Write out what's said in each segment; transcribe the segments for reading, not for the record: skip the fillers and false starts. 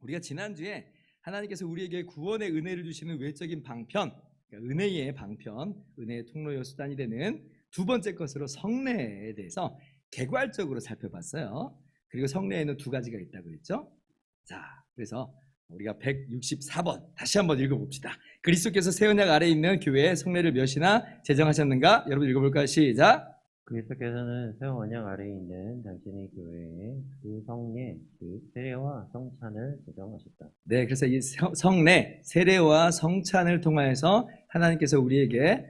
우리가 지난주에 하나님께서 우리에게 구원의 은혜를 주시는 외적인 방편, 그러니까 은혜의 방편, 은혜의 통로요 수단이 되는 두 번째 것으로 성례에 대해서 개괄적으로 살펴봤어요. 그리고 성례에는 두 가지가 있다고 그랬죠. 자, 그래서 우리가 164번 다시 한번 읽어봅시다. 그리스도께서 새 언약 아래에 있는 교회에 성례를 몇이나 제정하셨는가? 여러분 읽어볼까요? 시작. 그리스도께서는 새 언약 아래에 있는 당신의 교회에 그 성례, 그 세례와 성찬을 제정하셨다. 네, 그래서 이 성례, 세례와 성찬을 통하여서 하나님께서 우리에게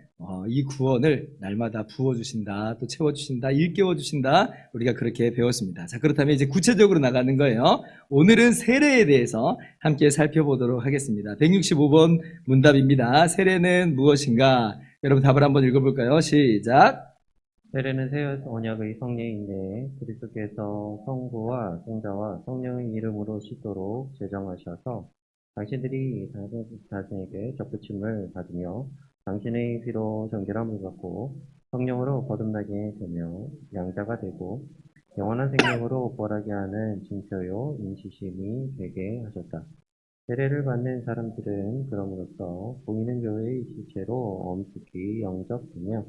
이 구원을 날마다 부어주신다, 또 채워주신다, 일깨워주신다, 우리가 그렇게 배웠습니다. 자, 그렇다면 이제 구체적으로 나가는 거예요. 오늘은 세례에 대해서 함께 살펴보도록 하겠습니다. 165번 문답입니다. 세례는 무엇인가? 여러분 답을 한번 읽어볼까요? 시작. 세례는 새 언약의 성례인데 그리스도께서 성부와 성자와 성령의 이름으로 씻도록 제정하셔서 당신들이 자신에게 접붙임을 받으며 당신의 피로 정결함을 받고 성령으로 거듭나게 되며 양자가 되고 영원한 생명으로 부활하게 하는 징표요 인치심이 되게 하셨다. 세례를 받는 사람들은 그럼으로써 보이는 교회의 실체로 엄숙히 영접되며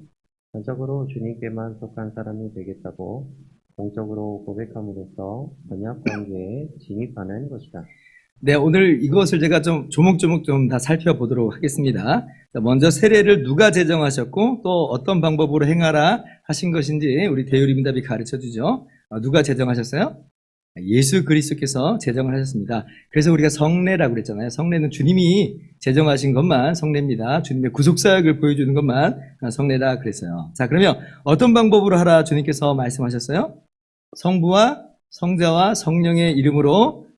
전적으로 주님께만 속한 사람이 되겠다고 공적으로 고백함으로써 언약 관계에 진입하는 것이다. 네, 오늘 이것을 제가 좀 조목조목 좀 다 살펴보도록 하겠습니다. 먼저 세례를 누가 제정하셨고 또 어떤 방법으로 행하라 하신 것인지 우리 대유리 문답이 가르쳐 주죠. 누가 제정하셨어요? 예수 그리스도께서 제정을 하셨습니다. 그래서 우리가 성례라고 그랬잖아요. 성례는 주님이 제정하신 것만 성례입니다. 주님의 구속사역을 보여주는 것만 성례다 그랬어요. 자, 그러면 어떤 방법으로 하라 주님께서 말씀하셨어요? 성부와 성자와 성령의 이름으로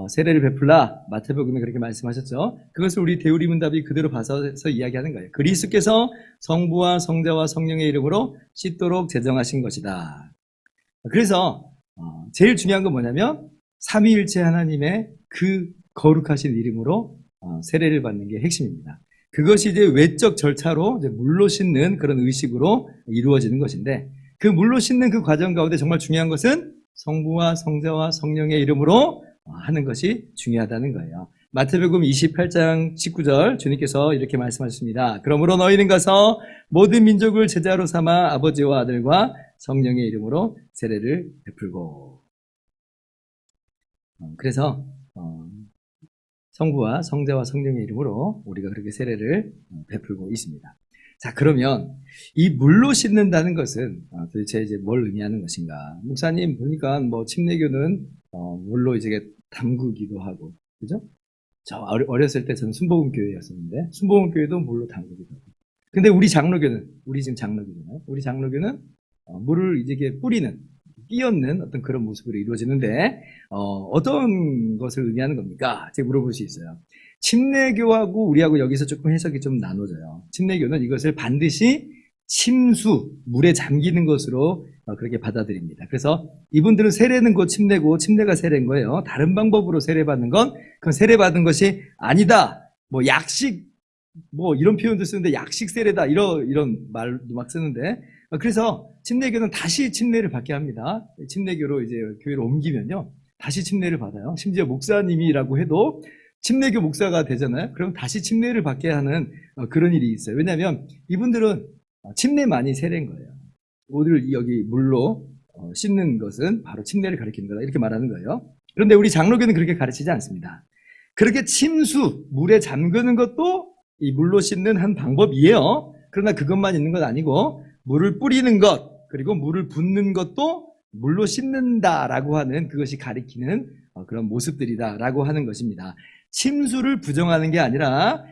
세례를 베풀라. 마태복음에 그렇게 말씀하셨죠. 그것을 우리 대우리 문답이 그대로 봐서 이야기하는 거예요. 그리스도께서 성부와 성자와 성령의 이름으로 씻도록 제정하신 것이다. 그래서 제일 중요한 건 뭐냐면 삼위일체 하나님의 그 거룩하신 이름으로 세례를 받는 게 핵심입니다. 그것이 이제 외적 절차로 이제 물로 씻는 그런 의식으로 이루어지는 것인데 그 물로 씻는 그 과정 가운데 정말 중요한 것은 성부와 성자와 성령의 이름으로 하는 것이 중요하다는 거예요. 마태복음 28장 19절 주님께서 이렇게 말씀하셨습니다. 그러므로 너희는 가서 모든 민족을 제자로 삼아 아버지와 아들과 성령의 이름으로 세례를 베풀고. 그래서 성부와 성자와 성령의 이름으로 우리가 그렇게 세례를 베풀고 있습니다. 자, 그러면 이 물로 씻는다는 것은 도대체 이제 뭘 의미하는 것인가? 목사님 보니까 뭐 침례교는 물로 이제 담그기도 하고, 그죠? 저 어렸을 때 저는 순복음교회였었는데 순복음교회도 물로 담그기도 하고. 근데 우리 장로교는, 우리 지금 장로교잖아요. 우리 장로교는 물을 이제 뿌리는, 끼얹는 어떤 그런 모습으로 이루어지는데 어떤 것을 의미하는 겁니까? 제가 물어볼 수 있어요. 침례교하고 우리하고 여기서 조금 해석이 좀 나눠져요. 침례교는 이것을 반드시 침수, 물에 잠기는 것으로 그렇게 받아들입니다. 그래서 이분들은 세례는 곧 침례고 침례가 세례인 거예요. 다른 방법으로 세례받는 건 그건 세례받은 것이 아니다. 뭐 약식, 뭐 이런 표현도 쓰는데 약식 세례다 이런 말도 막 쓰는데 그래서 침례교는 다시 침례를 받게 합니다. 침례교로 이제 교회로 옮기면요 다시 침례를 받아요. 심지어 목사님이라고 해도 침례교 목사가 되잖아요. 그럼 다시 침례를 받게 하는 그런 일이 있어요. 왜냐하면 이분들은 침례만이 세례인 거예요. 오늘 여기 물로 씻는 것은 바로 침례를 가리키는 거다 이렇게 말하는 거예요. 그런데 우리 장로교는 그렇게 가르치지 않습니다. 그렇게 침수, 물에 잠그는 것도 이 물로 씻는 한 방법이에요. 그러나 그것만 있는 건 아니고 물을 뿌리는 것 그리고 물을 붓는 것도 물로 씻는다라고 하는 그것이 가리키는 그런 모습들이다라고 하는 것입니다. 침수를 부정하는 게 아니라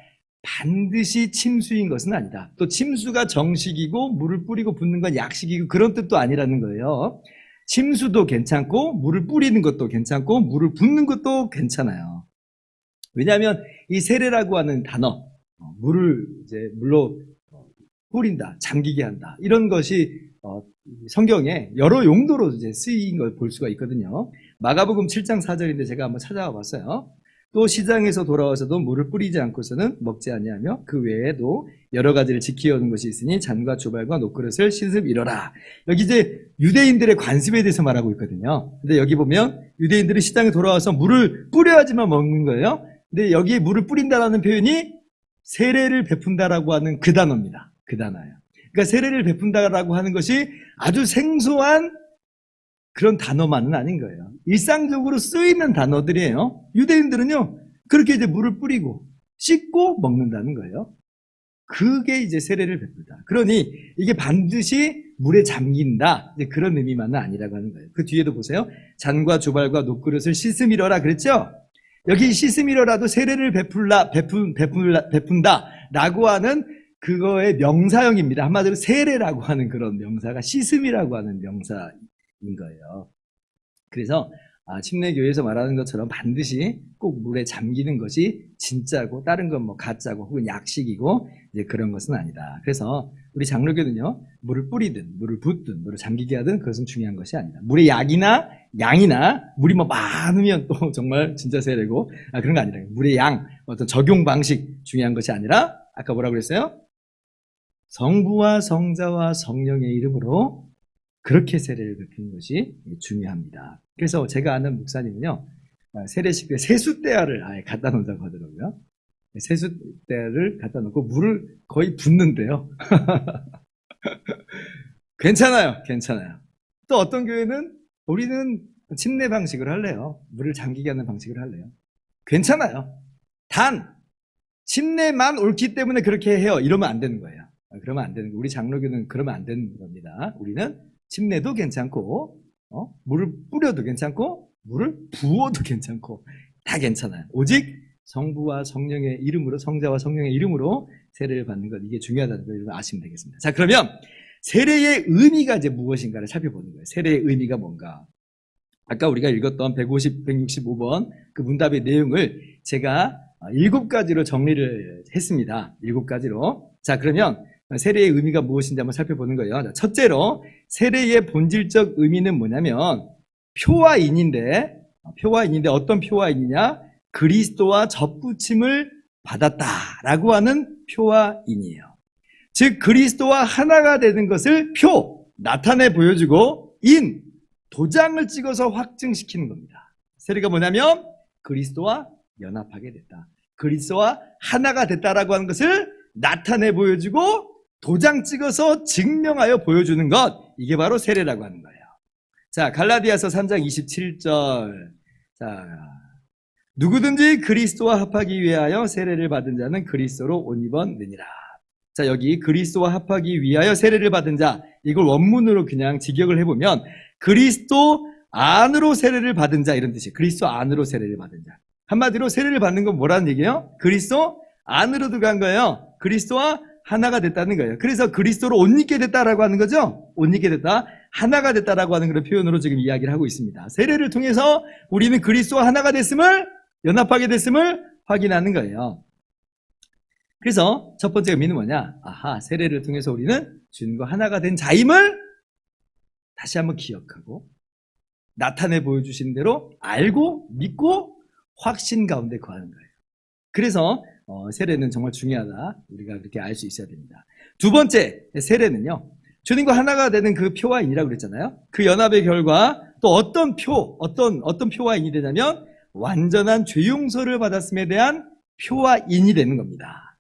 반드시 침수인 것은 아니다. 또 침수가 정식이고 물을 뿌리고 붓는 건 약식이고 그런 뜻도 아니라는 거예요. 침수도 괜찮고 물을 뿌리는 것도 괜찮고 물을 붓는 것도 괜찮아요. 왜냐하면 이 세례라고 하는 단어, 물을 이제 물로 뿌린다, 잠기게 한다 이런 것이 성경에 여러 용도로 이제 쓰인 걸 볼 수가 있거든요. 마가복음 7장 4절인데 제가 한번 찾아와 봤어요. 또 시장에서 돌아와서도 물을 뿌리지 않고서는 먹지 아니하며 그 외에도 여러 가지를 지키려는 것이 있으니 잔과 주발과 녹그릇을 씻음 이러라. 여기 이제 유대인들의 관습에 대해서 말하고 있거든요. 근데 여기 보면 유대인들은 시장에 돌아와서 물을 뿌려야지만 먹는 거예요. 근데 여기에 물을 뿌린다라는 표현이 세례를 베푼다라고 하는 그 단어입니다. 그 단어예요. 그러니까 세례를 베푼다라고 하는 것이 아주 생소한 그런 단어만은 아닌 거예요. 일상적으로 쓰이는 단어들이에요. 유대인들은요, 그렇게 이제 물을 뿌리고 씻고 먹는다는 거예요. 그게 이제 세례를 베풀다. 그러니 이게 반드시 물에 잠긴다. 이제 그런 의미만은 아니라고 하는 거예요. 그 뒤에도 보세요. 잔과 주발과 녹그릇을 씻음이러라 그랬죠? 여기 씻음이러라도 세례를 베푼다라고 하는 그거의 명사형입니다. 한마디로 세례라고 하는 그런 명사가 씻음이라고 하는 명사인 거예요. 그래서 침례교회에서 말하는 것처럼 반드시 꼭 물에 잠기는 것이 진짜고 다른 건 뭐 가짜고 혹은 약식이고 이제 그런 것은 아니다. 그래서 우리 장로교는요, 물을 뿌리든 물을 붓든 물을 잠기게 하든 그것은 중요한 것이 아니다. 물에 양이나 물이 뭐 많으면 또 정말 진짜 세례고 그런 거 아니라 물의 양, 어떤 적용 방식 중요한 것이 아니라 아까 뭐라고 그랬어요? 성부와 성자와 성령의 이름으로 그렇게 세례를 베푸는 것이 중요합니다. 그래서 제가 아는 목사님은요, 세례식에 세숫대야를 아예 갖다 놓는다고 하더라고요. 세숫대야를 갖다 놓고 물을 거의 붓는데요. 괜찮아요. 또 어떤 교회는 우리는 침례 방식을 할래요. 물을 잠기게 하는 방식을 할래요. 괜찮아요. 단 침례만 옳기 때문에 그렇게 해요. 이러면 안 되는 거예요. 그러면 안 되는 거예요. 우리 장로교는 그러면 안 되는 겁니다. 우리는 침례도 괜찮고 물을 뿌려도 괜찮고 물을 부어도 괜찮고 다 괜찮아요. 오직 성부와 성령의 이름으로, 성자와 성령의 이름으로 세례를 받는 것, 이게 중요하다는 걸 여러분 아시면 되겠습니다. 자, 그러면 세례의 의미가 이제 무엇인가를 살펴보는 거예요. 세례의 의미가 뭔가. 아까 우리가 읽었던 165번 그 문답의 내용을 제가 7가지로 정리를 했습니다. 7가지로. 자, 그러면 세례의 의미가 무엇인지 한번 살펴보는 거예요. 자, 첫째로 세례의 본질적 의미는 뭐냐면 표와인인데 어떤 표와인이냐? 그리스도와 접붙임을 받았다라고 하는 표와인이에요. 즉 그리스도와 하나가 되는 것을 나타내 보여주고 도장을 찍어서 확증시키는 겁니다. 세례가 뭐냐면 그리스도와 연합하게 됐다. 그리스도와 하나가 됐다라고 하는 것을 나타내 보여주고 도장 찍어서 증명하여 보여주는 것, 이게 바로 세례라고 하는 거예요. 자, 갈라디아서 3장 27절. 자, 누구든지 그리스도와 합하기 위하여 세례를 받은 자는 그리스도로 옷 입었느니라. 자, 여기 그리스도와 합하기 위하여 세례를 받은 자, 이걸 원문으로 그냥 직역을 해보면 그리스도 안으로 세례를 받은 자, 이런 뜻이에요. 그리스도 안으로 세례를 받은 자. 한마디로 세례를 받는 건 뭐라는 얘기예요? 그리스도 안으로 들어간 거예요. 그리스도와 하나가 됐다는 거예요. 그래서 그리스도로 옷 입게 됐다라고 하는 거죠. 옷 입게 됐다, 하나가 됐다라고 하는 그런 표현으로 지금 이야기를 하고 있습니다. 세례를 통해서 우리는 그리스도와 하나가 됐음을, 연합하게 됐음을 확인하는 거예요. 그래서 첫 번째 의미는 뭐냐? 세례를 통해서 우리는 주님과 하나가 된 자임을 다시 한번 기억하고 나타내 보여주신 대로 알고 믿고 확신 가운데 거하는 거예요. 그래서 세례는 정말 중요하다. 우리가 그렇게 알 수 있어야 됩니다. 두 번째, 세례는요, 주님과 하나가 되는 그 표와인이라고 그랬잖아요. 그 연합의 결과 또 어떤 표와인이 되냐면 완전한 죄 용서를 받았음에 대한 표와인이 되는 겁니다.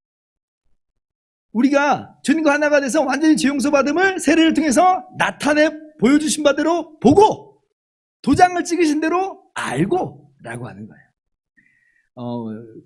우리가 주님과 하나가 돼서 완전히 죄 용서 받음을 세례를 통해서 나타내 보여주신 바대로 보고 도장을 찍으신 대로 알고 라고 하는 거예요.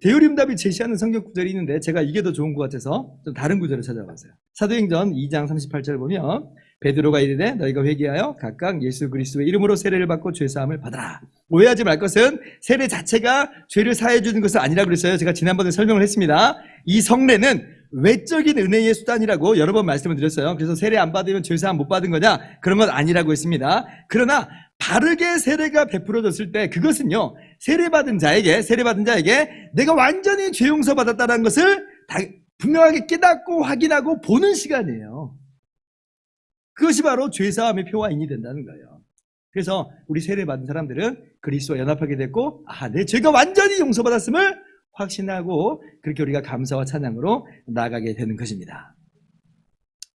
대요림답이 제시하는 성경 구절이 있는데 제가 이게 더 좋은 것 같아서 좀 다른 구절을 찾아봤어요. 사도행전 2장 38절 보면 베드로가 이르되 너희가 회개하여 각각 예수 그리스도의 이름으로 세례를 받고 죄사함을 받아라. 오해하지 말 것은 세례 자체가 죄를 사해 주는 것은 아니라고 그랬어요. 제가 지난번에 설명을 했습니다. 이 성례는 외적인 은혜의 수단이라고 여러 번 말씀을 드렸어요. 그래서 세례 안 받으면 죄사함 못 받은 거냐? 그런 건 아니라고 했습니다. 그러나 바르게 세례가 베풀어졌을 때 그것은요, 세례받은 자에게 내가 완전히 죄 용서 받았다는 것을 분명하게 깨닫고 확인하고 보는 시간이에요. 그것이 바로 죄사함의 표와인이 된다는 거예요. 그래서 우리 세례 받은 사람들은 그리스도와 연합하게 됐고, 내 죄가 완전히 용서받았음을 확신하고 그렇게 우리가 감사와 찬양으로 나아가게 되는 것입니다.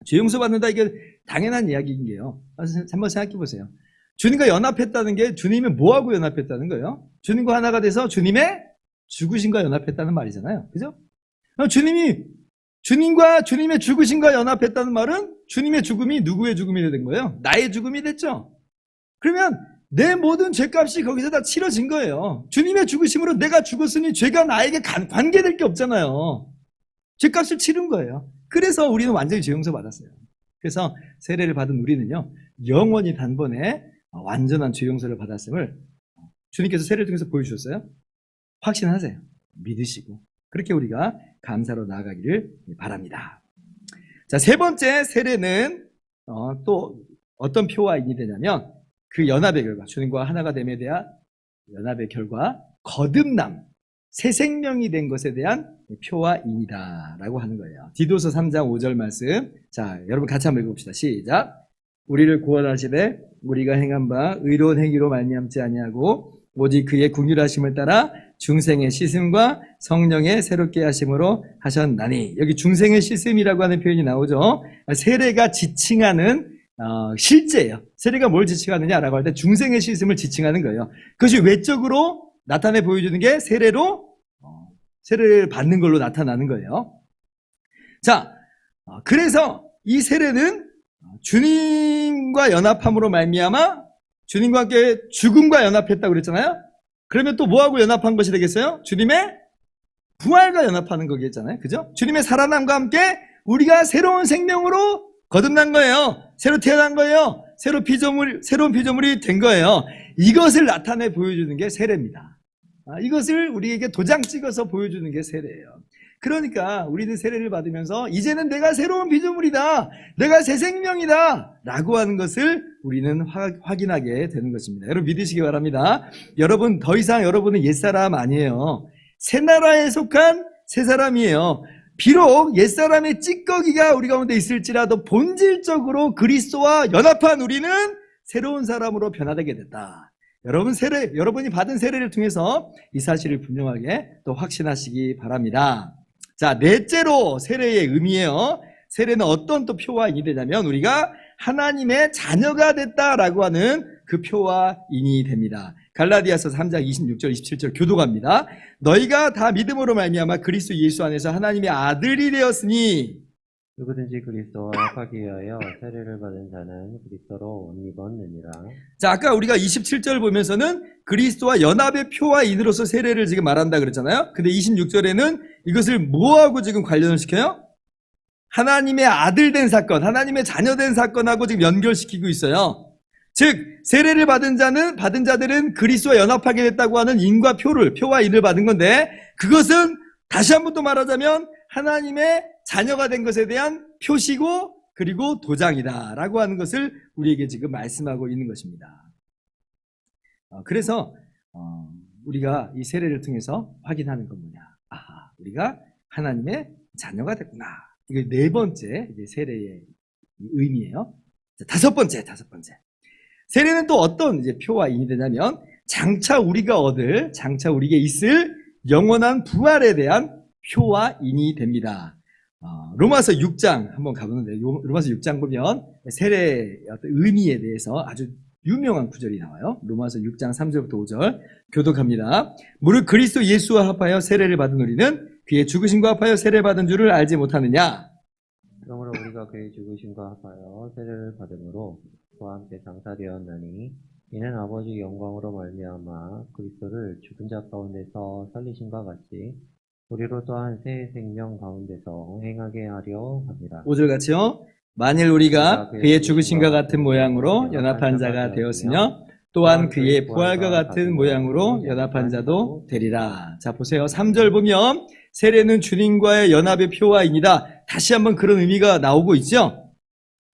죄 용서받는다, 이게 당연한 이야기인 게요. 한번 생각해 보세요. 주님과 연합했다는 게 주님이 뭐하고 연합했다는 거예요? 주님과 하나가 돼서 주님의 죽으심과 연합했다는 말이잖아요. 그죠? 주님과 주님의 죽으심과 연합했다는 말은 주님의 죽음이 누구의 죽음이 된 거예요? 나의 죽음이 됐죠? 그러면 내 모든 죄값이 거기서 다 치러진 거예요. 주님의 죽으심으로 내가 죽었으니 죄가 나에게 관계될 게 없잖아요. 죄값을 치른 거예요. 그래서 우리는 완전히 죄 용서 받았어요. 그래서 세례를 받은 우리는요, 영원히 단번에 완전한 죄 용서를 받았음을 주님께서 세례를 통해서 보여주셨어요. 확신하세요. 믿으시고 그렇게 우리가 감사로 나아가기를 바랍니다. 자, 세 번째 세례는 또 어떤 표와 인이 되냐면 그 연합의 결과, 주님과 하나가 됨에 대한 연합의 결과, 거듭남, 새 생명이 된 것에 대한 표와 인이다라고 하는 거예요. 디도서 3장 5절 말씀. 자, 여러분 같이 한번 읽어봅시다. 시작. 우리를 구원하시되 우리가 행한 바 의로운 행위로 말미암지 아니하고 오직 그의 궁휼하심을 따라 중생의 씻음과 성령의 새롭게 하심으로 하셨나니. 여기 중생의 씻음이라고 하는 표현이 나오죠. 세례가 지칭하는 실제예요. 세례가 뭘 지칭하느냐라고 할 때 중생의 씻음을 지칭하는 거예요. 그것이 외적으로 나타내 보여주는 게 세례로 세례를 받는 걸로 나타나는 거예요. 자, 그래서 이 세례는 주님과 연합함으로 말미암아 주님과 함께 죽음과 연합했다고 그랬잖아요. 그러면 또 뭐하고 연합한 것이 되겠어요? 주님의 부활과 연합하는 거겠잖아요. 그죠? 주님의 살아남과 함께 우리가 새로운 생명으로 거듭난 거예요. 새로 태어난 거예요. 새로운 피조물이 된 거예요. 이것을 나타내 보여주는 게 세례입니다. 이것을 우리에게 도장 찍어서 보여주는 게 세례예요. 그러니까 우리는 세례를 받으면서 이제는 내가 새로운 피조물이다, 내가 새 생명이다 라고 하는 것을 우리는 확인하게 되는 것입니다. 여러분 믿으시기 바랍니다. 여러분 더 이상 여러분은 옛사람 아니에요. 새 나라에 속한 새 사람이에요. 비록 옛사람의 찌꺼기가 우리 가운데 있을지라도 본질적으로 그리스도와 연합한 우리는 새로운 사람으로 변화되게 됐다. 여러분이 받은 세례를 통해서 이 사실을 분명하게 또 확신하시기 바랍니다. 자, 넷째로 세례의 의미예요. 세례는 어떤 또 표와 인이 되냐면 우리가 하나님의 자녀가 됐다라고 하는 그 표와 인이 됩니다. 갈라디아서 3장 26절 27절 교도갑니다. 너희가 다 믿음으로 말미암아 그리스도 예수 안에서 하나님의 아들이 되었으니 누구든지 그리스도와 합하기 위하여 세례를 받은 자는 그리스도로 옷 입었느니라. 자, 아까 우리가 27절 보면서는 그리스도와 연합의 표와 인으로서 세례를 지금 말한다 그랬잖아요. 근데 26절에는 이것을 뭐하고 지금 관련을 시켜요? 하나님의 아들 된 사건, 하나님의 자녀 된 사건하고 지금 연결시키고 있어요. 즉 세례를 받은 자들은 그리스도와 연합하게 됐다고 하는 인과 표와 인을 받은 건데, 그것은 다시 한 번 더 말하자면 하나님의 자녀가 된 것에 대한 표시고 그리고 도장이다라고 하는 것을 우리에게 지금 말씀하고 있는 것입니다. 그래서 우리가 이 세례를 통해서 확인하는 건 뭐냐? 우리가 하나님의 자녀가 됐구나. 이게 네 번째 이제 세례의 의미예요. 자, 다섯 번째. 세례는 또 어떤 이제 표와 인이 되냐면 장차 우리에게 있을 영원한 부활에 대한 표와 인이 됩니다. 로마서 6장 한번 가보는데, 로마서 6장 보면 세례의 어떤 의미에 대해서 아주 유명한 구절이 나와요. 로마서 6장 3절부터 5절 교독합니다. 무릇 그리스도 예수와 합하여 세례를 받은 우리는 그의 죽으심과 합하여 세례를 받은 줄을 알지 못하느냐? 그러므로 우리가 그의 죽으심과 합하여 세례를 받음으로 그와 함께 장사되었나니 이는 아버지 영광으로 말미암아 그리스도를 죽은 자 가운데서 살리심과 같이 우리로 또한 새 생명 가운데서 행하게 하려 합니다. 5절 같이요. 만일 우리가 그의 죽으심과 같은 모양으로 연합한 자가 되었으며 또한 그의 부활과 같은 모양으로 연합한 자도 되리라. 자, 보세요. 3절 보면 세례는 주님과의 연합의 표와 인이다. 다시 한번 그런 의미가 나오고 있죠.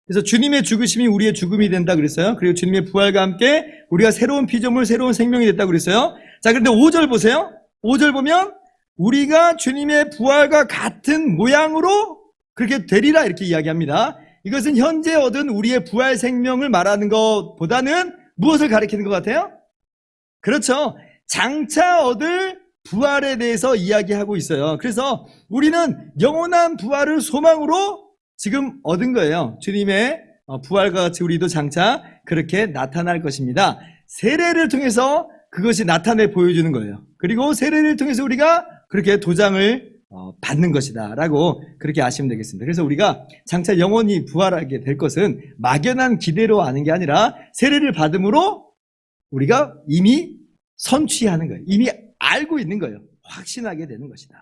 그래서 주님의 죽으심이 우리의 죽음이 된다 그랬어요. 그리고 주님의 부활과 함께 우리가 새로운 피조물, 새로운 생명이 됐다 그랬어요. 자, 그런데 5절 보세요. 5절 보면 우리가 주님의 부활과 같은 모양으로 그렇게 되리라 이렇게 이야기합니다. 이것은 현재 얻은 우리의 부활 생명을 말하는 것보다는 무엇을 가리키는 것 같아요? 그렇죠. 장차 얻을 부활에 대해서 이야기하고 있어요. 그래서 우리는 영원한 부활을 소망으로 지금 얻은 거예요. 주님의 부활과 같이 우리도 장차 그렇게 나타날 것입니다. 세례를 통해서 그것이 나타내 보여주는 거예요. 그리고 세례를 통해서 우리가 그렇게 도장을 받는 것이다 라고 그렇게 아시면 되겠습니다. 그래서 우리가 장차 영원히 부활하게 될 것은 막연한 기대로 아는 게 아니라 세례를 받음으로 우리가 이미 선취하는 거예요. 이미 알고 있는 거예요. 확신하게 되는 것이다.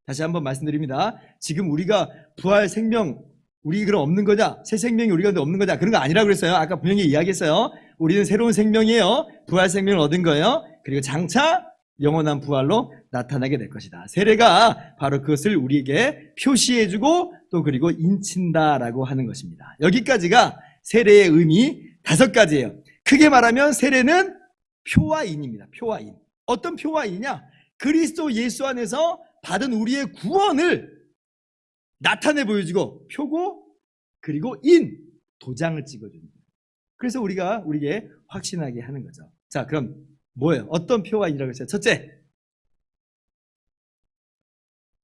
다시 한번 말씀드립니다. 지금 우리가 부활 생명 우리 그럼 없는 거냐? 새 생명이 우리 가운데 없는 거냐? 그런 거 아니라고 그랬어요. 아까 분명히 이야기했어요. 우리는 새로운 생명이에요. 부활 생명을 얻은 거예요. 그리고 장차 영원한 부활로 나타나게 될 것이다. 세례가 바로 그것을 우리에게 표시해주고 또 그리고 인친다라고 하는 것입니다. 여기까지가 세례의 의미 5가지예요. 크게 말하면 세례는 표와 인입니다. 표와 인. 어떤 표와 인이냐? 그리스도 예수 안에서 받은 우리의 구원을 나타내 보여주고 표고 그리고 인, 도장을 찍어주는 거예요. 그래서 우리가 우리에게 확신하게 하는 거죠. 자, 그럼 뭐예요? 어떤 표와 인이라고 했어요? 첫째,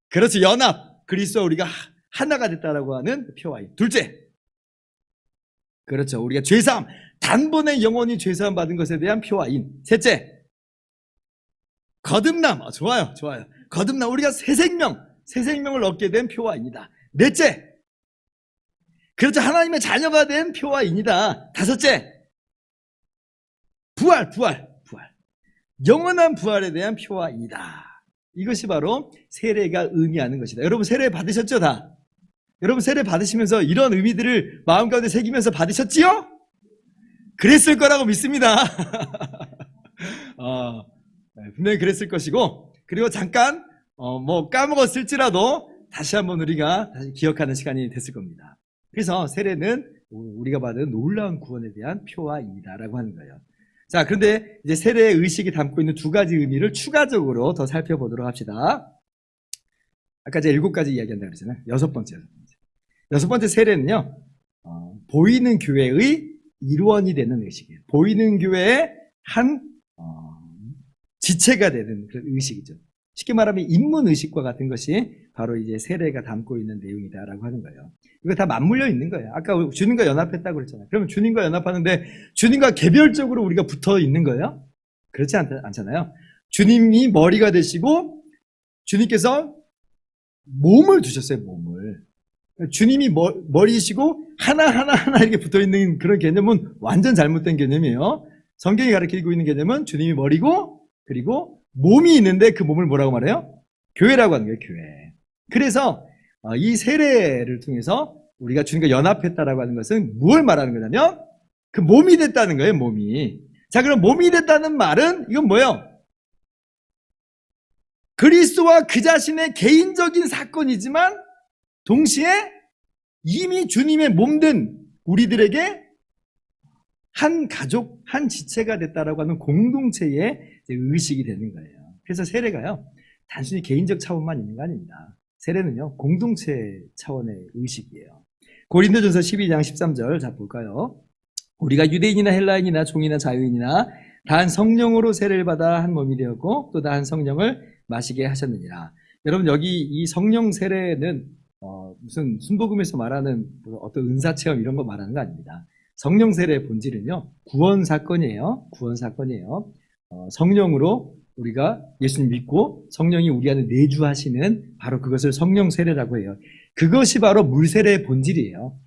그렇죠. 연합. 그리스도와 우리가 하나가 됐다라고 하는 표와 인. 둘째, 그렇죠. 우리가 죄사함, 단번에 영원히 죄사함 받은 것에 대한 표와 인. 셋째, 거듭남. 좋아요. 거듭남. 우리가 새 생명을 얻게 된 표와 인이다. 넷째, 그렇죠. 하나님의 자녀가 된 표와 인이다. 다섯째, 부활. 영원한 부활에 대한 표와 인이다. 이것이 바로 세례가 의미하는 것이다. 여러분 세례 받으셨죠? 다? 여러분 세례 받으시면서 이런 의미들을 마음 가운데 새기면서 받으셨지요? 그랬을 거라고 믿습니다. 분명히 그랬을 것이고, 그리고 잠깐 까먹었을지라도 다시 한번 우리가 다시 기억하는 시간이 됐을 겁니다. 그래서 세례는 우리가 받은 놀라운 구원에 대한 표와 인이다라고 하는 거예요. 자, 그런데 이제 세례의 의식이 담고 있는 2가지 의미를 추가적으로 더 살펴보도록 합시다. 아까 제가 7가지 이야기한다고 그랬잖아요. 6번째 세례는요, 보이는 교회의 일원이 되는 의식이에요. 보이는 교회의 한 지체가 되는 그런 의식이죠. 쉽게 말하면 입문의식과 같은 것이 바로 이제 세례가 담고 있는 내용이다라고 하는 거예요. 이거 다 맞물려 있는 거예요. 아까 주님과 연합했다고 그랬잖아요. 그러면 주님과 연합하는데 주님과 개별적으로 우리가 붙어 있는 거예요? 그렇지 않잖아요. 주님이 머리가 되시고 주님께서 몸을 두셨어요. 몸을. 주님이 머리이시고 하나하나 이렇게 붙어 있는 그런 개념은 완전 잘못된 개념이에요. 성경이 가르치고 있는 개념은 주님이 머리고 그리고 몸이 있는데 그 몸을 뭐라고 말해요? 교회라고 하는 거예요. 교회. 그래서 이 세례를 통해서 우리가 주님과 연합했다라고 하는 것은 무엇을 말하는 거냐면 그 몸이 됐다는 거예요. 몸이. 자, 그럼 몸이 됐다는 말은 이건 뭐예요? 그리스도와 그 자신의 개인적인 사건이지만 동시에 이미 주님의 몸된 우리들에게 한 가족, 한 지체가 됐다라고 하는 공동체의 의식이 되는 거예요. 그래서 세례가요, 단순히 개인적 차원만 있는 거 아닙니다. 세례는요, 공동체 차원의 의식이에요. 고린도전서 12장 13절 자 볼까요? 우리가 유대인이나 헬라인이나 종이나 자유인이나 다 한 성령으로 세례를 받아 한 몸이 되었고 또 다 한 성령을 마시게 하셨느니라. 여러분 여기 이 성령 세례는 무슨 순복음에서 말하는 어떤 은사 체험 이런 거 말하는 거 아닙니다. 성령 세례의 본질은요, 구원 사건이에요. 구원 사건이에요. 성령으로 우리가 예수님 믿고 성령이 우리 안에 내주하시는 바로 그것을 성령 세례라고 해요. 그것이 바로 물 세례의 본질이에요.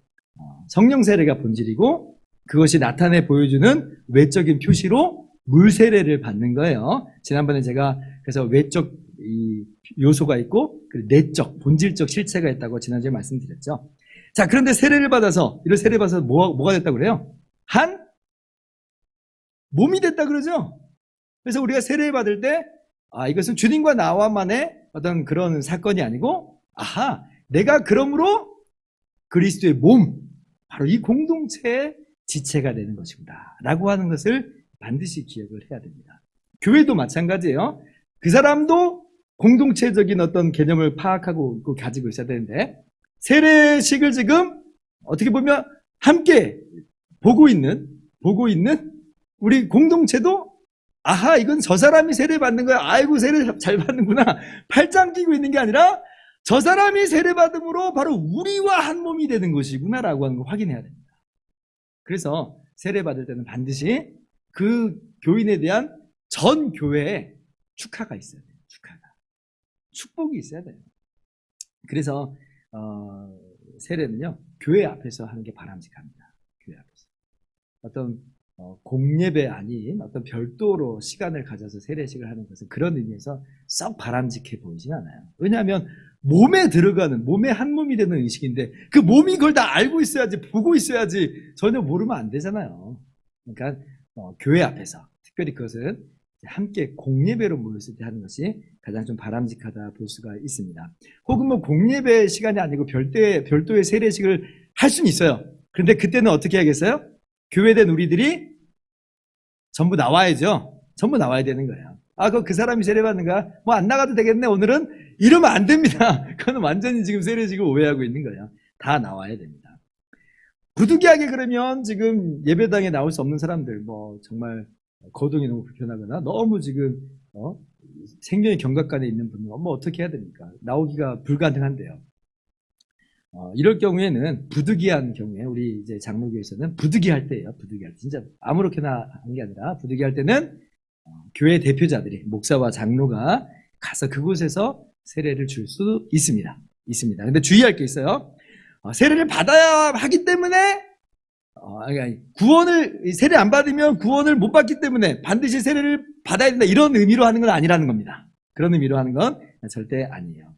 성령 세례가 본질이고 그것이 나타내 보여주는 외적인 표시로 물 세례를 받는 거예요. 지난번에 제가 그래서 외적 이 요소가 있고 내적, 본질적 실체가 있다고 지난주에 말씀드렸죠. 자, 그런데 세례를 받아서 이런 세례 받아서 뭐가 됐다고 그래요? 한 몸이 됐다 그러죠. 그래서 우리가 세례를 받을 때 이것은 주님과 나와만의 어떤 그런 사건이 아니고 내가 그러므로 그리스도의 몸, 바로 이 공동체의 지체가 되는 것입니다 라고 하는 것을 반드시 기억을 해야 됩니다. 교회도 마찬가지예요. 그 사람도 공동체적인 어떤 개념을 파악하고 가지고 있어야 되는데 세례식을 지금 어떻게 보면 함께 보고 있는 우리 공동체도 아하, 이건 저 사람이 세례 받는 거야. 아이고, 세례 잘 받는구나. 팔짱 끼고 있는 게 아니라 저 사람이 세례 받음으로 바로 우리와 한 몸이 되는 것이구나라고 하는 걸 확인해야 됩니다. 그래서 세례 받을 때는 반드시 그 교인에 대한 전 교회에 축하가 있어야 돼요. 축하가. 축복이 있어야 돼요. 그래서 세례는요, 교회 앞에서 하는 게 바람직합니다. 교회 앞에서. 어떤 공예배 아닌 어떤 별도로 시간을 가져서 세례식을 하는 것은 그런 의미에서 썩 바람직해 보이진 않아요. 왜냐하면 몸에 들어가는, 몸에 한 몸이 되는 의식인데 그 몸이 그걸 다 알고 있어야지, 보고 있어야지 전혀 모르면 안 되잖아요. 그러니까 교회 앞에서, 특별히 그것은 함께 공예배로 모였을 때 하는 것이 가장 좀 바람직하다 볼 수가 있습니다. 혹은 뭐 공예배 시간이 아니고 별도의 세례식을 할 수는 있어요. 그런데 그때는 어떻게 하겠어요? 교회된 우리들이 전부 나와야죠. 전부 나와야 되는 거예요. 아, 그 사람이 세례 받는 거야? 뭐 안 나가도 되겠네, 오늘은? 이러면 안 됩니다. 그거는 완전히 지금 세례식을 오해하고 있는 거예요. 다 나와야 됩니다. 부득이하게 그러면 지금 예배당에 나올 수 없는 사람들, 뭐 정말 거동이 너무 불편하거나 너무 지금 생명의 경각간에 있는 분은 뭐 어떻게 해야 됩니까? 나오기가 불가능한데요. 이럴 경우에는 부득이한 경우에 우리 이제 장로교에서는 부득이할 때예요. 부득이할 때. 진짜 아무렇게나 하는 게 아니라 부득이할 때는 교회 대표자들이, 목사와 장로가 가서 그곳에서 세례를 줄 수 있습니다. 근데 주의할 게 있어요. 세례를 받아야 하기 때문에 세례 안 받으면 구원을 못 받기 때문에 반드시 세례를 받아야 된다, 이런 의미로 하는 건 아니라는 겁니다. 그런 의미로 하는 건 절대 아니에요.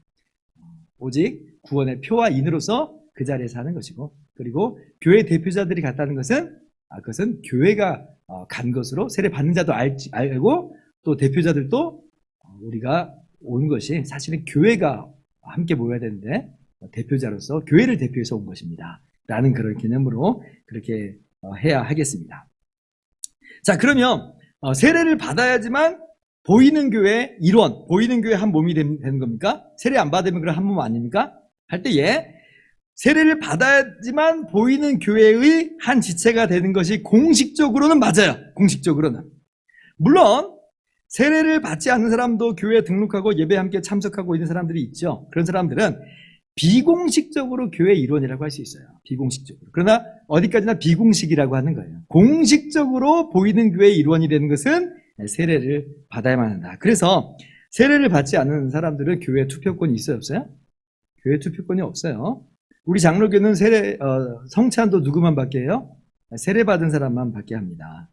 오직 구원의 표와 인으로서 그 자리에서 하는 것이고, 그리고 교회 대표자들이 갔다는 것은 그것은 교회가 간 것으로 세례 받는 자도 알고, 또 대표자들도 우리가 온 것이 사실은 교회가 함께 모여야 되는데 대표자로서 교회를 대표해서 온 것입니다 라는 그런 개념으로 그렇게 해야 하겠습니다. 자, 그러면 세례를 받아야지만 보이는 교회 일원, 보이는 교회 한 몸이 되는 겁니까? 세례 안 받으면 그럼 한 몸 아닙니까? 할 때에 세례를 받아야지만 보이는 교회의 한 지체가 되는 것이 공식적으로는 맞아요. 공식적으로는. 물론 세례를 받지 않는 사람도 교회에 등록하고 예배에 함께 참석하고 있는 사람들이 있죠. 그런 사람들은 비공식적으로 교회 일원이라고 할 수 있어요. 비공식적으로. 그러나 어디까지나 비공식이라고 하는 거예요. 공식적으로 보이는 교회 일원이 되는 것은 세례를 받아야만 한다. 그래서 세례를 받지 않는 사람들은 교회 투표권이 있어요, 없어요? 교회 투표권이 없어요. 우리 장로교는 성찬도 누구만 받게 해요? 세례 받은 사람만 받게 합니다.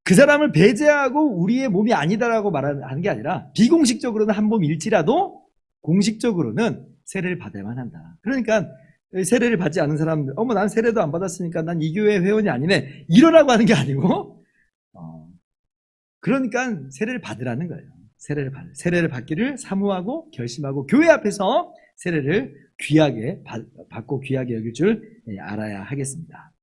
그 사람을 배제하고 우리의 몸이 아니다라고 말하는 게 아니라 비공식적으로는 한 몸일지라도 공식적으로는 세례를 받아야만 한다. 그러니까 세례를 받지 않은 사람들, 난 세례도 안 받았으니까 난 이 교회 회원이 아니네, 이러라고 하는 게 아니고, 그러니까 세례를 받으라는 거예요. 세례를 받기를 사모하고 결심하고 교회 앞에서 세례를 귀하게 받고 귀하게 여길 줄 알아야 하겠습니다.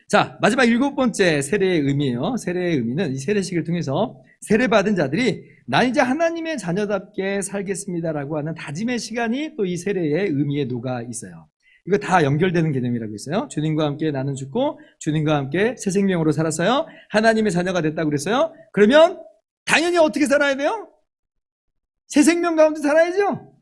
자, 마지막 7번째 세례의 의미예요. 세례의 의미는 이 세례식을 통해서 세례받은 자들이 난 이제 하나님의 자녀답게 살겠습니다라고 하는 다짐의 시간이 또 이 세례의 의미에 녹아 있어요. 이거 다 연결되는 개념이라고 있어요. 주님과 함께 나는 죽고 주님과 함께 새 생명으로 살았어요. 하나님의 자녀가 됐다고 그랬어요. 그러면 당연히 어떻게 살아야 돼요? 새 생명 가운데 살아야죠.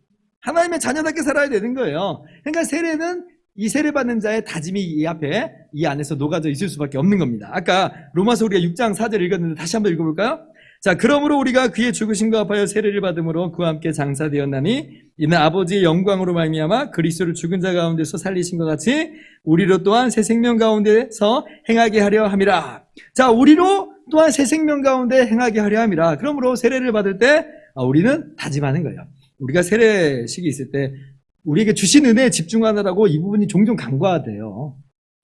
하나님의 자녀답게 살아야 되는 거예요. 그러니까 세례는 이 세례받는 자의 다짐이 이 안에서 녹아져 있을 수밖에 없는 겁니다. 아까 로마서 우리가 6장 4절 읽었는데 다시 한번 읽어볼까요? 자, 그러므로 우리가 그의 죽으심과 합하여 세례를 받음으로 그와 함께 장사되었나니 이는 아버지의 영광으로 말미암아 그리스도를 죽은 자 가운데서 살리신 것 같이 우리로 또한 새 생명 가운데서 행하게 하려 함이라. 자, 우리로 또한 새 생명 가운데 행하게 하려 함이라. 그러므로 세례를 받을 때 우리는 다짐하는 거예요. 우리가 세례식이 있을 때 우리에게 주신 은혜에 집중하느라고 이 부분이 종종 간과돼요.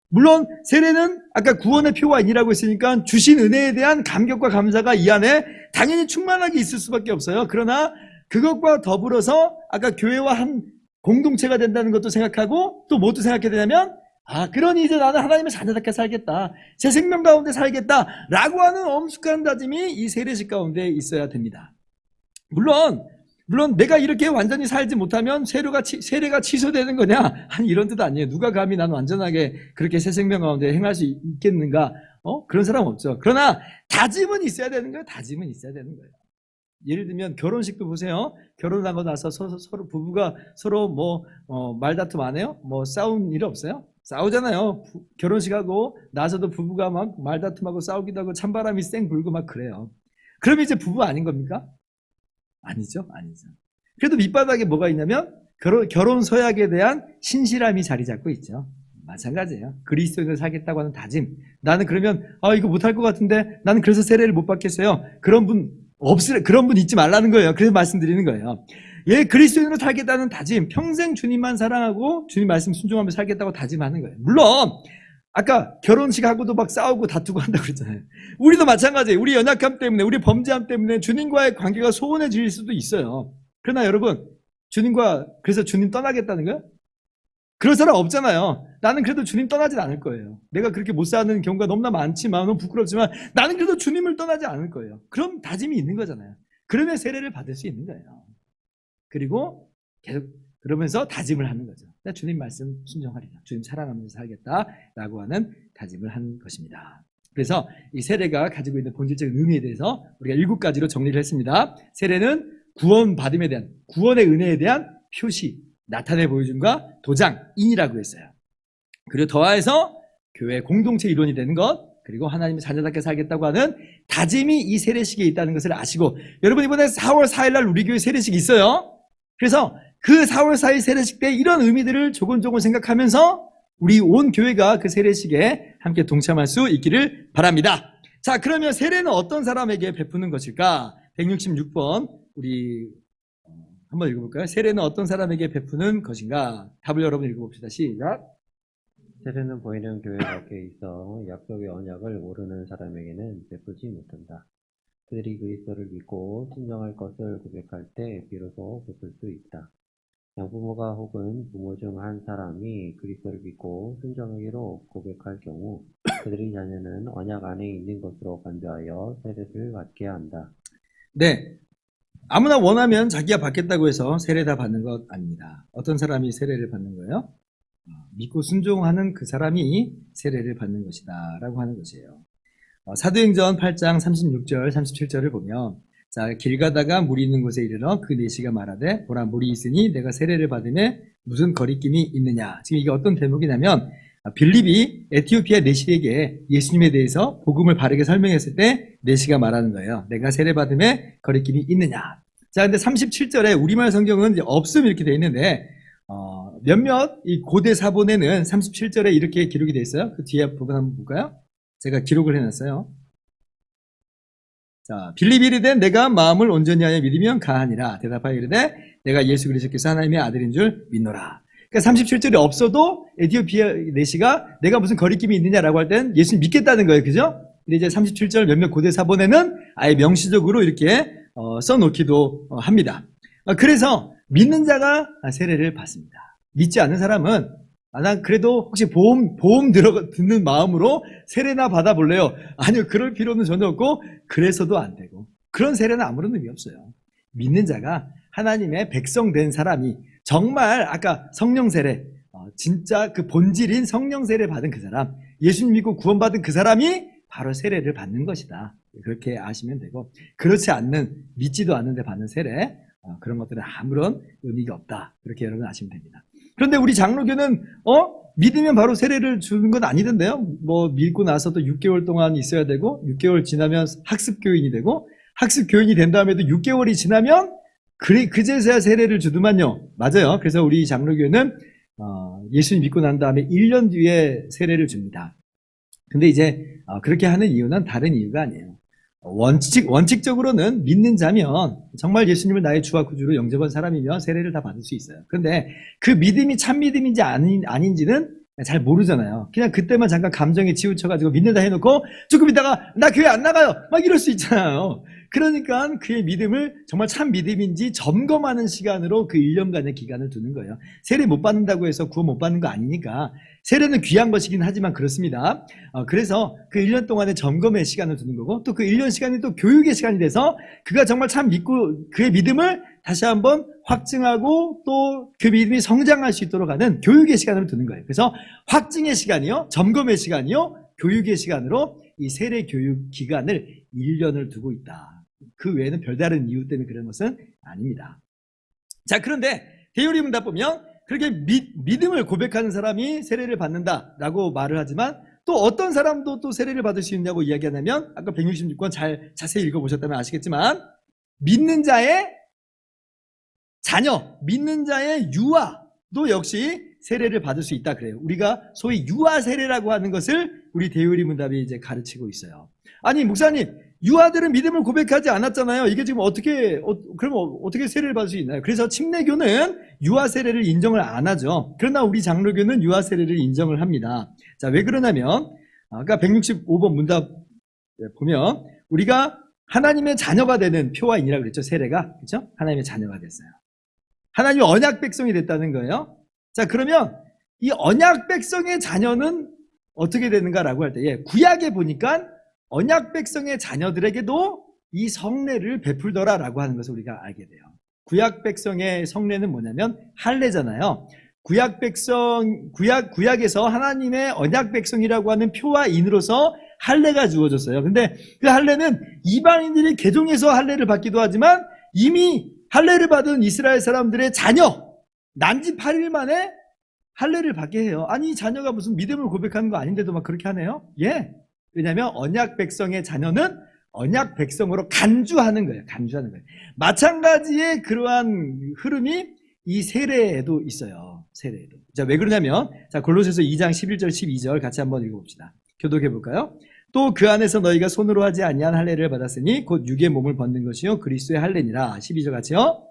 물론 세례는 아까 구원의 표가 아니라고 했으니까 주신 은혜에 대한 감격과 감사가 이 안에 당연히 충만하게 있을 수밖에 없어요. 그러나 그것과 더불어서 아까 교회와 한 공동체가 된다는 것도 생각하고 또 뭐도 생각해야 되냐면 그러니 이제 나는 하나님의 자녀답게 살겠다, 새 생명 가운데 살겠다라고 하는 엄숙한 다짐이 이 세례식 가운데 있어야 됩니다. 물론 물론 내가 이렇게 완전히 살지 못하면 세례가 취소되는 거냐? 아니 이런 뜻 아니에요. 누가 감히 난 완전하게 그렇게 새 생명 가운데 행할 수 있겠는가? 그런 사람 없죠. 그러나 다짐은 있어야 되는 거예요. 다짐은 있어야 되는 거예요. 예를 들면 결혼식도 보세요. 결혼하고 나서 서로 부부가 서로 말다툼 안 해요? 싸운 일 없어요? 싸우잖아요. 결혼식하고 나서도 부부가 막 말다툼하고 싸우기도 하고 찬바람이 쌩 불고 막 그래요. 그럼 이제 부부 아닌 겁니까? 아니죠. 그래도 밑바닥에 뭐가 있냐면 결혼 서약에 대한 신실함이 자리 잡고 있죠. 마찬가지예요. 그리스도인을 살겠다고 하는 다짐. 나는 그러면 이거 못할 것 같은데 나는 그래서 세례를 못 받겠어요. 그런 분 잊지 말라는 거예요. 그래서 말씀드리는 거예요. 그리스도인으로 살겠다는 다짐, 평생 주님만 사랑하고 주님 말씀 순종하며 살겠다고 다짐하는 거예요. 물론 아까 결혼식하고도 막 싸우고 다투고 한다고 그랬잖아요. 우리도 마찬가지예요. 우리 연약함 때문에, 우리 범죄함 때문에 주님과의 관계가 소원해질 수도 있어요. 그러나 여러분, 그래서 주님 떠나겠다는 거예요? 그럴 사람 없잖아요. 나는 그래도 주님 떠나진 않을 거예요. 내가 그렇게 못 사는 경우가 너무나 많지만, 너무 부끄럽지만 나는 그래도 주님을 떠나지 않을 거예요. 그럼 다짐이 있는 거잖아요. 그러면 세례를 받을 수 있는 거예요. 그리고 계속 그러면서 다짐을 하는 거죠. 나 주님 말씀 순종하리라. 주님 사랑하면서 살겠다라고 하는 다짐을 한 것입니다. 그래서 이 세례가 가지고 있는 본질적인 의미에 대해서 우리가 7가지로 정리를 했습니다. 세례는 구원의 은혜에 대한 표시, 나타내 보여줌과 도장인이라고 했어요. 그리고 더하여서 교회 공동체 일원이 되는 것, 그리고 하나님의 자녀답게 살겠다고 하는 다짐이 이 세례식에 있다는 것을 아시고, 여러분 이번에 4월 4일 날 우리 교회 세례식이 있어요. 그래서 그 4월 4일 세례식 때 이런 의미들을 조곤조곤 생각하면서 우리 온 교회가 그 세례식에 함께 동참할 수 있기를 바랍니다. 자, 그러면 세례는 어떤 사람에게 베푸는 것일까? 166번 우리 한번 읽어볼까요? 세례는 어떤 사람에게 베푸는 것인가? 답을 여러분 읽어봅시다. 시작. 세례는 보이는 교회 밖에 있어 약속의 언약을 모르는 사람에게는 베푸지 못한다. 그들이 그리스도를 믿고 순종할 것을 고백할 때 비로소 베풀 수 있다. 양부모가 혹은 부모 중 한 사람이 그리스도를 믿고 순종하기로 고백할 경우 그들의 자녀는 언약 안에 있는 것으로 간주하여 세례를 받게 한다. 네, 아무나 원하면 자기가 받겠다고 해서 세례 다 받는 것 아닙니다. 어떤 사람이 세례를 받는 거예요? 믿고 순종하는 그 사람이 세례를 받는 것이다 라고 하는 것이에요. 사도행전 8장 36절 37절을 보면, 자, 길 가다가 물이 있는 곳에 이르러 그 내시가 말하되 보라 물이 있으니 내가 세례를 받음에 무슨 거리낌이 있느냐. 지금 이게 어떤 대목이냐면 빌립이 에티오피아 내시에게 예수님에 대해서 복음을 바르게 설명했을 때 내시가 말하는 거예요. 내가 세례 받음에 거리낌이 있느냐. 자, 근데 37절에 우리말 성경은 이제 없음 이렇게 되어 있는데 몇몇 이 고대 사본에는 37절에 이렇게 기록이 되어 있어요. 그 뒤에 부분 한번 볼까요? 제가 기록을 해놨어요. 자, 빌립이 이르되 내가 마음을 온전히 하여 믿으면 가하니라. 대답하여 이르되 내가 예수 그리스도께서 하나님의 아들인 줄 믿노라. 그러니까 37절이 없어도 에티오피아 내시가 내가 무슨 거리낌이 있느냐라고 할 땐 예수님 믿겠다는 거예요. 그죠? 근데 이제 37절 몇몇 고대 사본에는 아예 명시적으로 이렇게 써놓기도 합니다. 그래서 믿는 자가 세례를 받습니다. 믿지 않는 사람은 난 그래도 혹시 보험 듣는 마음으로 세례나 받아볼래요? 아니요, 그럴 필요는 전혀 없고 그래서도 안 되고 그런 세례는 아무런 의미 없어요. 믿는 자가 하나님의 백성 된 사람이 정말 아까 성령 세례, 진짜 그 본질인 성령 세례 받은 그 사람, 예수님 믿고 구원받은 그 사람이 바로 세례를 받는 것이다. 그렇게 아시면 되고, 그렇지 않는, 믿지도 않는데 받는 세례, 그런 것들은 아무런 의미가 없다. 그렇게 여러분 아시면 됩니다. 그런데 우리 장로교는 믿으면 바로 세례를 주는 건 아니던데요. 믿고 나서도 6개월 동안 있어야 되고 6개월 지나면 학습교인이 되고 학습교인이 된 다음에도 6개월이 지나면 그제서야 세례를 주더만요. 맞아요. 그래서 우리 장로교는 예수님 믿고 난 다음에 1년 뒤에 세례를 줍니다. 근데 이제 그렇게 하는 이유는 다른 이유가 아니에요. 원칙적으로는 믿는 자면 정말 예수님을 나의 주와 구주로 영접한 사람이면 세례를 다 받을 수 있어요. 그런데 그 믿음이 참 믿음인지 아닌지는 잘 모르잖아요. 그냥 그때만 잠깐 감정에 치우쳐가지고 믿는다 해놓고 조금 있다가 나 교회 안 나가요 막 이럴 수 있잖아요. 그러니까 그의 믿음을 정말 참 믿음인지 점검하는 시간으로 그 1년간의 기간을 두는 거예요. 세례 못 받는다고 해서 구원 못 받는 거 아니니까. 세례는 귀한 것이긴 하지만 그렇습니다. 그래서 그 1년 동안의 점검의 시간을 두는 거고, 또 그 1년 시간이 또 교육의 시간이 돼서 그가 정말 참 믿고 그의 믿음을 다시 한번 확증하고 또 그 믿음이 성장할 수 있도록 하는 교육의 시간을 두는 거예요. 그래서 확증의 시간이요, 점검의 시간이요, 교육의 시간으로 이 세례 교육 기간을 1년을 두고 있다. 그 외에는 별다른 이유 때문에 그런 것은 아닙니다. 자, 그런데 대요리 문답 보면 그렇게 믿음을 고백하는 사람이 세례를 받는다라고 말을 하지만 또 어떤 사람도 또 세례를 받을 수 있냐고 이야기하냐면 아까 166권 잘 자세히 읽어보셨다면 아시겠지만 믿는 자의 자녀, 믿는 자의 유아도 역시 세례를 받을 수 있다 그래요. 우리가 소위 유아 세례라고 하는 것을 우리 대요리 문답이 이제 가르치고 있어요. 아니 목사님, 유아들은 믿음을 고백하지 않았잖아요. 이게 지금 그럼 어떻게 세례를 받을 수 있나요? 그래서 침례교는 유아 세례를 인정을 안 하죠. 그러나 우리 장로교는 유아 세례를 인정을 합니다. 자, 왜 그러냐면 아까 165번 문답 보면 우리가 하나님의 자녀가 되는 표와인이라고 그랬죠. 세례가. 그렇죠? 하나님의 자녀가 됐어요. 하나님의 언약 백성이 됐다는 거예요. 자, 그러면 이 언약 백성의 자녀는 어떻게 되는가라고 할 때, 구약에 보니까 언약 백성의 자녀들에게도 이 성례를 베풀더라라고 하는 것을 우리가 알게 돼요. 구약 백성의 성례는 뭐냐면 할례잖아요. 구약에서 하나님의 언약 백성이라고 하는 표와 인으로서 할례가 주어졌어요. 근데 그 할례는 이방인들이 개종해서 할례를 받기도 하지만 이미 할례를 받은 이스라엘 사람들의 자녀, 난지 8일 만에 할례를 받게 해요. 아니, 이 자녀가 무슨 믿음을 고백하는 거 아닌데도 막 그렇게 하네요? 예. 왜냐하면 언약 백성의 자녀는 언약 백성으로 간주하는 거예요. 간주하는 거예요. 마찬가지의 그러한 흐름이 이 세례에도 있어요. 세례에도. 자, 왜 그러냐면, 자, 골로새서 2장 11절 12절 같이 한번 읽어봅시다. 교독해 볼까요? 또 그 안에서 너희가 손으로 하지 아니한 할례를 받았으니 곧 육의 몸을 벗는 것이요 그리스도의 할례니라. 12절 같이요.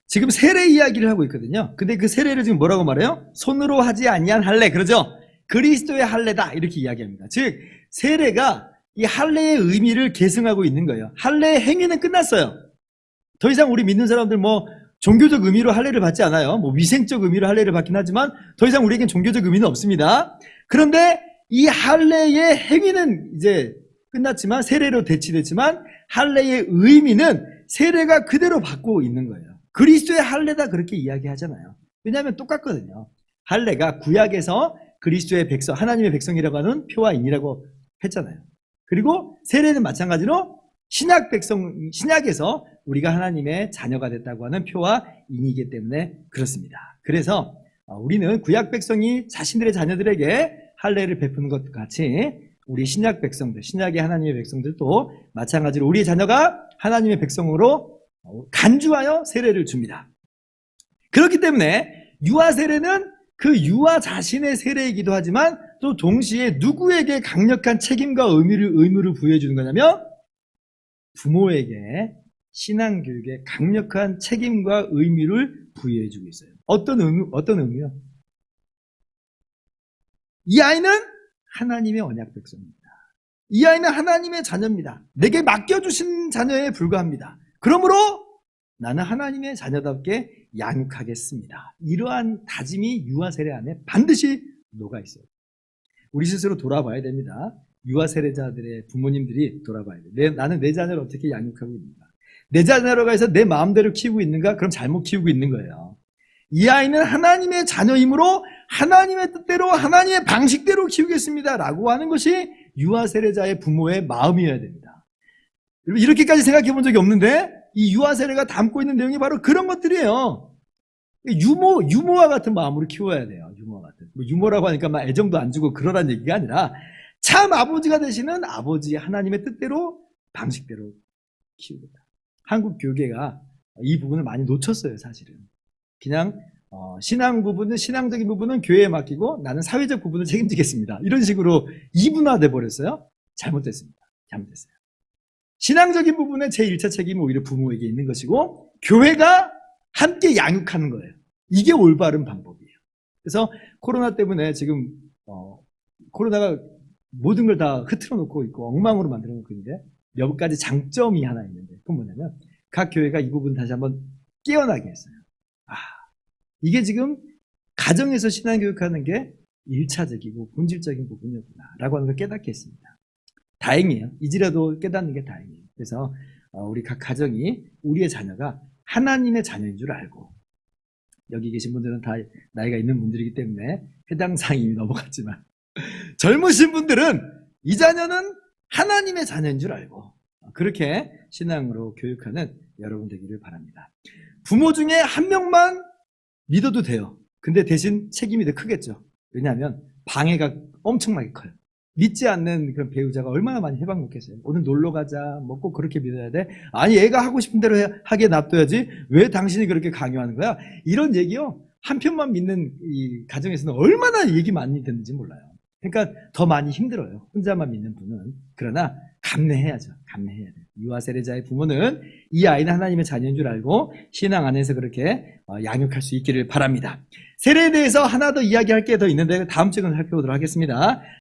지금 세례 이야기를 하고 있거든요. 근데 그 세례를 지금 뭐라고 말해요? 손으로 하지 아니한 할례. 그러죠? 그리스도의 할례다. 이렇게 이야기합니다. 즉 세례가 이 할례의 의미를 계승하고 있는 거예요. 할례의 행위는 끝났어요. 더 이상 우리 믿는 사람들 뭐 종교적 의미로 할례를 받지 않아요. 뭐 위생적 의미로 할례를 받긴 하지만 더 이상 우리에겐 종교적 의미는 없습니다. 그런데 이 할례의 행위는 이제 끝났지만 세례로 대치됐지만 할례의 의미는 세례가 그대로 받고 있는 거예요. 그리스도의 할례다 그렇게 이야기하잖아요. 왜냐하면 똑같거든요. 할례가 구약에서 그리스도의 백성, 하나님의 백성이라고 하는 표와 인이라고 했잖아요. 그리고 세례는 마찬가지로 신약에서 우리가 하나님의 자녀가 됐다고 하는 표와 인이기 때문에 그렇습니다. 그래서 우리는 구약 백성이 자신들의 자녀들에게 할례를 베푸는 것 같이 우리 신약 백성들, 신약의 하나님의 백성들도 마찬가지로 우리의 자녀가 하나님의 백성으로 간주하여 세례를 줍니다. 그렇기 때문에 유아 세례는 그 유아 자신의 세례이기도 하지만 또 동시에 누구에게 강력한 책임과 의무를 부여해 주는 거냐면 부모에게 신앙교육에 강력한 책임과 의무를 부여해 주고 있어요. 어떤 의무요? 이 아이는 하나님의 언약 백성입니다. 이 아이는 하나님의 자녀입니다. 내게 맡겨주신 자녀에 불과합니다. 그러므로 나는 하나님의 자녀답게 양육하겠습니다. 이러한 다짐이 유아 세례 안에 반드시 녹아 있어요. 우리 스스로 돌아봐야 됩니다. 유아 세례자들의 부모님들이 돌아봐야 돼요. 나는 내 자녀를 어떻게 양육하고 있는가? 내 자녀로 해서 내 마음대로 키우고 있는가? 그럼 잘못 키우고 있는 거예요. 이 아이는 하나님의 자녀이므로 하나님의 뜻대로 하나님의 방식대로 키우겠습니다 라고 하는 것이 유아 세례자의 부모의 마음이어야 됩니다. 이렇게까지 생각해 본 적이 없는데 이 유아 세례가 담고 있는 내용이 바로 그런 것들이에요. 유모와 같은 마음으로 키워야 돼요. 유모와 같은. 유모라고 하니까 막 애정도 안 주고 그러란 얘기가 아니라 참 아버지가 되시는 아버지 하나님의 뜻대로 방식대로 키우겠다. 한국 교계가 이 부분을 많이 놓쳤어요, 사실은. 그냥 신앙적인 부분은 교회에 맡기고 나는 사회적 부분을 책임지겠습니다. 이런 식으로 이분화돼 버렸어요. 잘못됐습니다. 신앙적인 부분에 제1차 책임은 오히려 부모에게 있는 것이고 교회가 함께 양육하는 거예요. 이게 올바른 방법이에요. 그래서 코로나 때문에 지금 코로나가 모든 걸 다 흐트러 놓고 있고 엉망으로 만들어 놓고 있는데 몇 가지 장점이 하나 있는데 그건 뭐냐면 각 교회가 이 부분 다시 한번 깨어나게 했어요. 이게 지금 가정에서 신앙교육하는 게 1차적이고 본질적인 부분이었구나 라고 하는 걸 깨닫게 했습니다. 다행이에요. 이제라도 깨닫는 게 다행이에요. 그래서 우리 각 가정이 우리의 자녀가 하나님의 자녀인 줄 알고, 여기 계신 분들은 다 나이가 있는 분들이기 때문에 해당 사항이 이미 넘어갔지만 젊으신 분들은 이 자녀는 하나님의 자녀인 줄 알고 그렇게 신앙으로 교육하는 여러분 되기를 바랍니다. 부모 중에 한 명만 믿어도 돼요. 근데 대신 책임이 더 크겠죠. 왜냐하면 방해가 엄청나게 커요. 믿지 않는 그런 배우자가 얼마나 많이 해방 먹겠어요. 오늘 놀러 가자, 뭐 꼭 그렇게 믿어야 돼? 아니 애가 하고 싶은 대로 하게 놔둬야지. 왜 당신이 그렇게 강요하는 거야? 이런 얘기요. 한편만 믿는 이 가정에서는 얼마나 얘기 많이 듣는지 몰라요. 그러니까 더 많이 힘들어요. 혼자만 믿는 분은. 그러나 감내해야죠. 감내해야 돼요. 유아 세례자의 부모는 이 아이는 하나님의 자녀인 줄 알고 신앙 안에서 그렇게 양육할 수 있기를 바랍니다. 세례에 대해서 하나 더 이야기할 게 더 있는데 다음 주에 살펴보도록 하겠습니다.